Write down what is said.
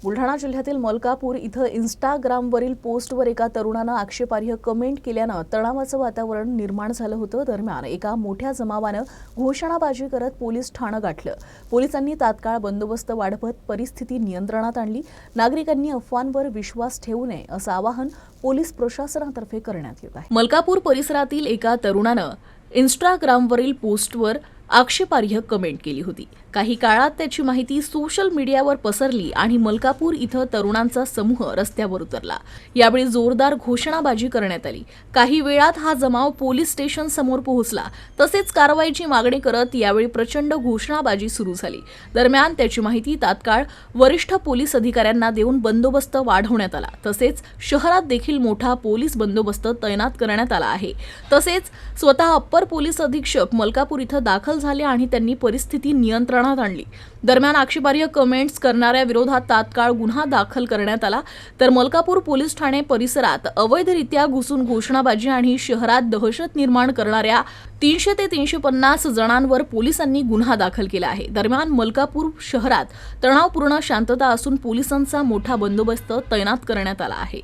बुलढाणा जिल्ह्यातील मलकापूर इथं इंस्टाग्रामवरील पोस्टवर एका तरुणानं आक्षेपार्ह कमेंट केल्यानं तणावाचं वातावरण निर्माण झालं होतं। दरम्यान एका मोठ्या जमावानं घोषणाबाजी करत पोलीस ठाणं गाठलं। पोलिसांनी तात्काळ बंदोबस्त वाढवत परिस्थिती नियंत्रणात आणली। नागरिकांनी अफवांवर विश्वास ठेवू नये असं आवाहन पोलीस प्रशासनातर्फे करण्यात येत आहे। मलकापूर परिसरातील एका तरुणानं इंस्टाग्रामवरील पोस्टवर आक्षेपार्ह कमेंट केली होती। काही काळात त्याची माहिती सोशल मीडियावर पसरली आणि मलकापूर इथं तरुणांचा समूह रस्त्यावर उतरला। यावेळी जोरदार घोषणाबाजी करण्यात आली। काही वेळात हा जमाव पोलीस स्टेशन समोर पोहोचला। तसेच कारवाईची मागणी करत यावेळी प्रचंड घोषणाबाजी सुरू झाली। दरम्यान त्याची माहिती तात्काळ वरिष्ठ पोलीस अधिकाऱ्यांना देऊन बंदोबस्त वाढवण्यात आला। तसेच शहरात देखील मोठा पोलीस बंदोबस्त तैनात करण्यात आला आहे। तसेच स्वतः अप्पर पोलीस अधीक्षक मलकापूर इथं दाखल झाले आणि त्यांनी परिस्थिती नियंत्रणात आणली। दरम्यान आक्षेपार्ह कमेंट्स करणाऱ्या विरोधात तात्काळ गुन्हा दाखल करण्यात आला। तर मलकापूर पोलीस ठाणे परिसरात अवैधरित्या घुसून घोषणाबाजी आणि शहरात दहशत निर्माण करणाऱ्या 300 ते 350 जणांवर पोलिसांनी गुन्हा दाखल केला आहे। दरम्यान मलकापूर शहरात तणावपूर्ण शांतता असून पोलिसांचा मोठा बंदोबस्त तैनात करण्यात आला आहे।